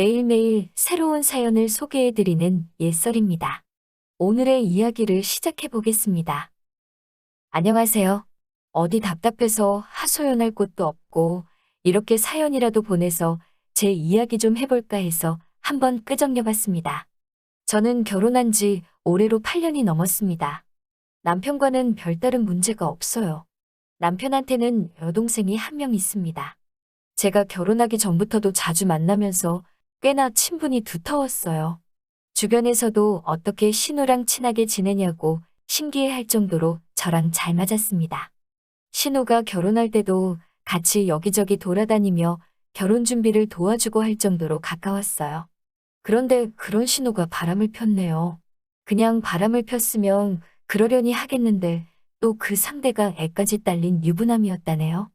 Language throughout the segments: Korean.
매일매일 새로운 사연을 소개해드리는 예썰입니다. 오늘의 이야기를 시작해보겠습니다. 안녕하세요. 어디 답답해서 하소연할 곳도 없고 이렇게 사연이라도 보내서 제 이야기 좀 해볼까 해서 한번 끄적여봤습니다. 저는 결혼한 지 올해로 8년이 넘었습니다. 남편과는 별다른 문제가 없어요. 남편한테는 여동생이 한 명 있습니다. 제가 결혼하기 전부터도 자주 만나면서 꽤나 친분이 두터웠어요. 주변에서도 어떻게 신우랑 친하게 지내냐고 신기해할 정도로 저랑 잘 맞았습니다. 신우가 결혼할 때도 같이 여기저기 돌아다니며 결혼 준비를 도와주고 할 정도로 가까웠어요. 그런데 그런 신우가 바람을 폈네요. 그냥 바람을 폈으면 그러려니 하겠는데 또 그 상대가 애까지 딸린 유부남이었다네요.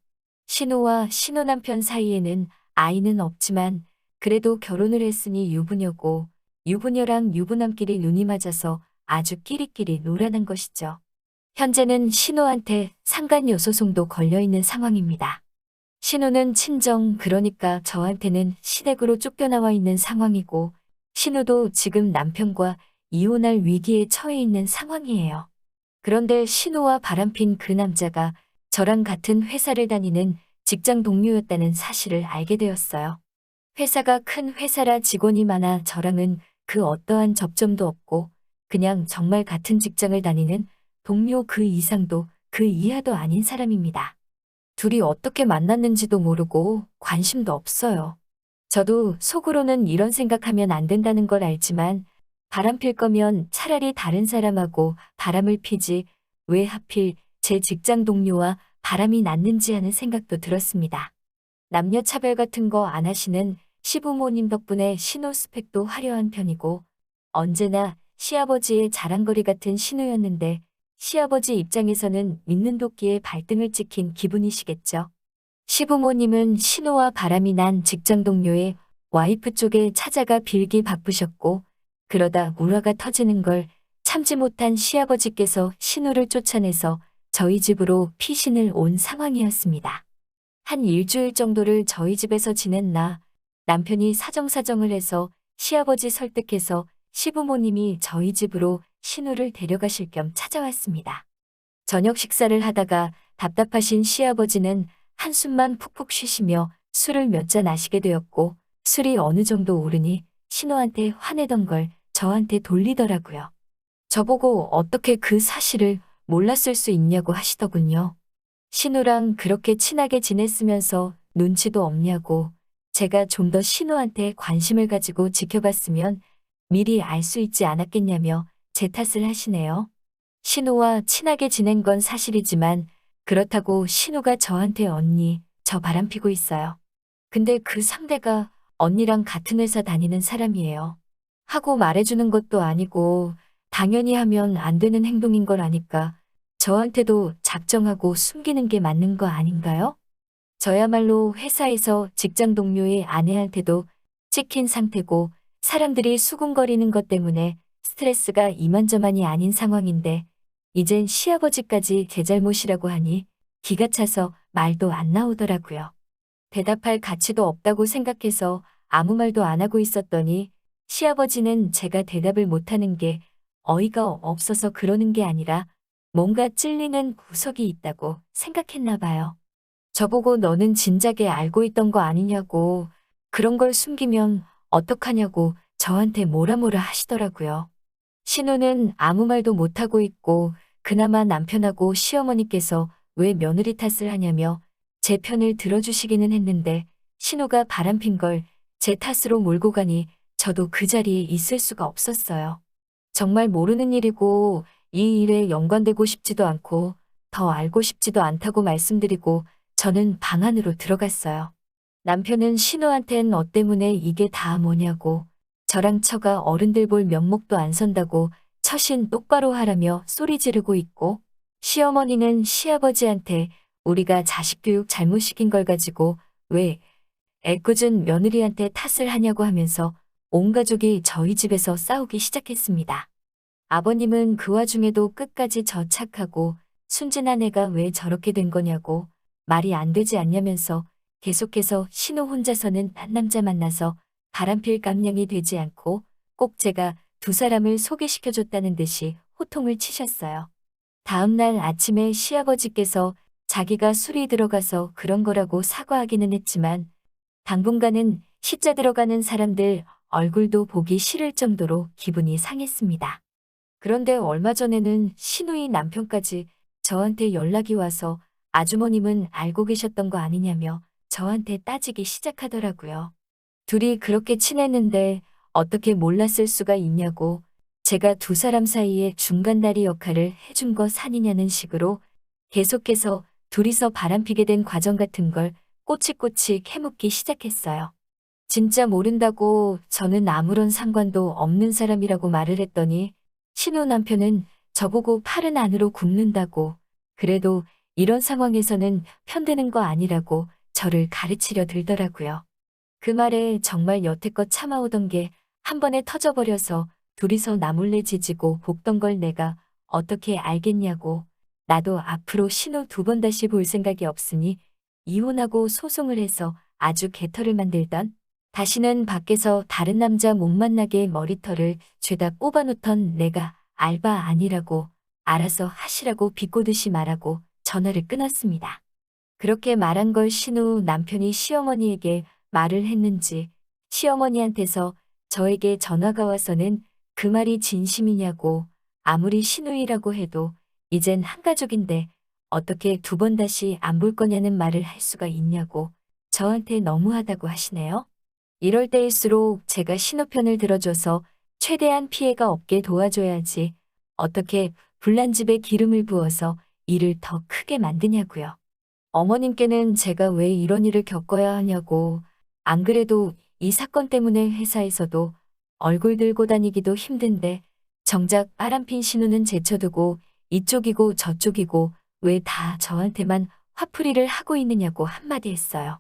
신우와 신우 남편 사이에는 아이는 없지만 그래도 결혼을 했으니 유부녀고 유부녀랑 유부남끼리 눈이 맞아서 아주 끼리끼리 놀아난 것이죠. 현재는 신우한테 상간녀 소송도 걸려있는 상황입니다. 신우는 친정 그러니까 저한테는 시댁으로 쫓겨나와 있는 상황이고 신우도 지금 남편과 이혼할 위기에 처해 있는 상황이에요. 그런데 신우와 바람핀 그 남자가 저랑 같은 회사를 다니는 직장 동료였다는 사실을 알게 되었어요. 회사가 큰 회사라 직원이 많아 저랑은 그 어떠한 접점도 없고 그냥 정말 같은 직장을 다니는 동료 그 이상도 그 이하도 아닌 사람입니다. 둘이 어떻게 만났는지도 모르고 관심도 없어요. 저도 속으로는 이런 생각하면 안 된다는 걸 알지만 바람 필 거면 차라리 다른 사람하고 바람을 피지 왜 하필 제 직장 동료와 바람이 났는지 하는 생각도 들었습니다. 남녀 차별 같은 거 안 하시는 시부모님 덕분에 신우 스펙도 화려한 편이고 언제나 시아버지의 자랑거리 같은 신우였는데 시아버지 입장에서는 믿는 도끼에 발등을 찍힌 기분이시겠죠. 시부모님은 신우와 바람이 난 직장 동료의 와이프 쪽에 찾아가 빌기 바쁘셨고 그러다 울화가 터지는 걸 참지 못한 시아버지께서 신우를 쫓아내서 저희 집으로 피신을 온 상황이었습니다. 한 일주일 정도를 저희 집에서 지냈나 남편이 사정사정을 해서 시아버지 설득해서 시부모님이 저희 집으로 신우를 데려가실 겸 찾아왔습니다. 저녁 식사를 하다가 답답하신 시아버지는 한숨만 푹푹 쉬시며 술을 몇 잔 마시게 되었고 술이 어느 정도 오르니 신우한테 화내던 걸 저한테 돌리더라고요. 저보고 어떻게 그 사실을 몰랐을 수 있냐고 하시더군요. 신우랑 그렇게 친하게 지냈으면서 눈치도 없냐고 제가 좀 더 신우한테 관심을 가지고 지켜봤으면 미리 알 수 있지 않았겠냐며 제 탓을 하시네요. 신우와 친하게 지낸 건 사실이지만 그렇다고 신우가 저한테 언니, 저 바람피고 있어요. 근데 그 상대가 언니랑 같은 회사 다니는 사람이에요. 하고 말해주는 것도 아니고 당연히 하면 안 되는 행동인 걸 아니까 저한테도 작정하고 숨기는 게 맞는 거 아닌가요? 저야말로 회사에서 직장 동료의 아내한테도 찍힌 상태고 사람들이 수군거리는 것 때문에 스트레스가 이만저만이 아닌 상황인데 이젠 시아버지까지 제 잘못이라고 하니 기가 차서 말도 안 나오더라고요. 대답할 가치도 없다고 생각해서 아무 말도 안 하고 있었더니 시아버지는 제가 대답을 못하는 게 어이가 없어서 그러는 게 아니라 뭔가 찔리는 구석이 있다고 생각했나 봐요. 저보고 너는 진작에 알고 있던 거 아니냐고 그런 걸 숨기면 어떡하냐고 저한테 뭐라 하시더라고요. 신우는 아무 말도 못하고 있고 그나마 남편하고 시어머니께서 왜 며느리 탓을 하냐며 제 편을 들어주시기는 했는데 신우가 바람핀 걸 제 탓으로 몰고 가니 저도 그 자리에 있을 수가 없었어요. 정말 모르는 일이고 이 일에 연관되고 싶지도 않고 더 알고 싶지도 않다고 말씀드리고 저는 방 안으로 들어갔어요. 남편은 신우한텐 너 때문에 이게 다 뭐냐고 저랑 처가 어른들 볼 면목도 안 선다고 처신 똑바로 하라며 소리 지르고 있고 시어머니는 시아버지한테 우리가 자식 교육 잘못 시킨 걸 가지고 왜 애꿎은 며느리한테 탓을 하냐고 하면서 온 가족이 저희 집에서 싸우기 시작했습니다. 아버님은 그 와중에도 끝까지 저 착하고 순진한 애가 왜 저렇게 된 거냐고 말이 안 되지 않냐면서 계속해서 신우 혼자서는 딴 남자 만나서 바람필 깜냥이 되지 않고 꼭 제가 두 사람을 소개시켜줬다는 듯이 호통을 치셨어요. 다음 날 아침에 시아버지께서 자기가 술이 들어가서 그런 거라고 사과하기는 했지만 당분간은 시자 들어가는 사람들 얼굴도 보기 싫을 정도로 기분이 상했습니다. 그런데 얼마 전에는 시누이 남편까지 저한테 연락이 와서 아주머님은 알고 계셨던 거 아니냐며 저한테 따지기 시작하더라고요. 둘이 그렇게 친했는데 어떻게 몰랐을 수가 있냐고 제가 두 사람 사이에 중간다리 역할을 해준 것 아니냐는 식으로 계속해서 둘이서 바람피게 된 과정 같은 걸 꼬치꼬치 캐묻기 시작했어요. 진짜 모른다고 저는 아무런 상관도 없는 사람이라고 말을 했더니 신우 남편은 저보고 팔은 안으로 굽는다고 그래도 이런 상황에서는 편드는 거 아니라고 저를 가르치려 들더라고요. 그 말에 정말 여태껏 참아오던 게 한 번에 터져버려서 둘이서 나몰래 지지고 볶던 걸 내가 어떻게 알겠냐고 나도 앞으로 신우 두 번 다시 볼 생각이 없으니 이혼하고 소송을 해서 아주 개털을 만들던 다시는 밖에서 다른 남자 못 만나게 머리털을 죄다 뽑아놓던 내가 알바 아니라고 알아서 하시라고 비꼬듯이 말하고 전화를 끊었습니다. 그렇게 말한 걸 신우 남편이 시어머니에게 말을 했는지 시어머니한테서 저에게 전화가 와서는 그 말이 진심이냐고 아무리 시누이라고 해도 이젠 한 가족인데 어떻게 두 번 다시 안 볼 거냐는 말을 할 수가 있냐고 저한테 너무하다고 하시네요. 이럴 때일수록 제가 신우 편을 들어줘서 최대한 피해가 없게 도와줘야지 어떻게 불난 집에 기름을 부어서 일을 더 크게 만드냐고요. 어머님께는 제가 왜 이런 일을 겪어야 하냐고 안 그래도 이 사건 때문에 회사에서도 얼굴 들고 다니기도 힘든데 정작 바람핀 신우는 제쳐두고 이쪽이고 저쪽이고 왜 다 저한테만 화풀이를 하고 있느냐고 한마디 했어요.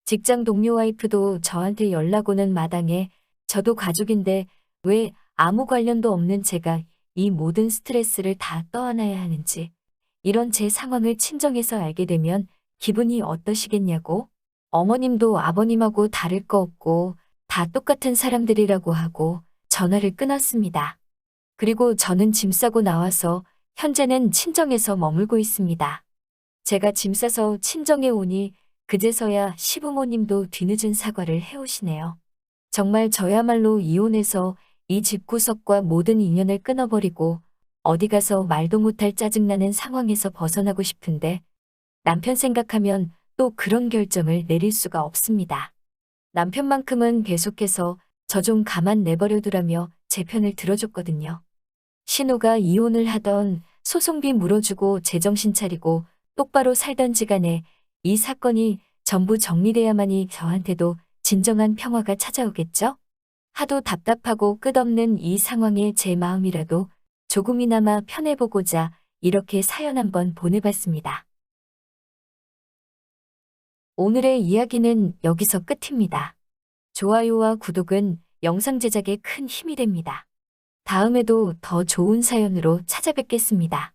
직장 동료 와이프도 저한테 연락 오는 마당에 저도 가족인데 왜 아무 관련도 없는 제가 이 모든 스트레스를 다 떠안아야 하는지 이런 제 상황을 친정에서 알게 되면 기분이 어떠시겠냐고 어머님도 아버님하고 다를 거 없고 다 똑같은 사람들이라고 하고 전화를 끊었습니다. 그리고 저는 짐 싸고 나와서 현재는 친정에서 머물고 있습니다. 제가 짐 싸서 친정에 오니 그제서야 시부모님도 뒤늦은 사과를 해오시네요. 정말 저야말로 이혼해서 이 집구석과 모든 인연을 끊어버리고 어디 가서 말도 못할 짜증나는 상황에서 벗어나고 싶은데 남편 생각하면 또 그런 결정을 내릴 수가 없습니다. 남편만큼은 계속해서 저 좀 가만 내버려두라며 제 편을 들어줬거든요. 신우가 이혼을 하던 소송비 물어주고 제정신 차리고 똑바로 살던지 간에 이 사건이 전부 정리돼야만이 저한테도 진정한 평화가 찾아오겠죠? 하도 답답하고 끝없는 이 상황에 제 마음이라도 조금이나마 편해보고자 이렇게 사연 한번 보내봤습니다. 오늘의 이야기는 여기서 끝입니다. 좋아요와 구독은 영상 제작에 큰 힘이 됩니다. 다음에도 더 좋은 사연으로 찾아뵙겠습니다.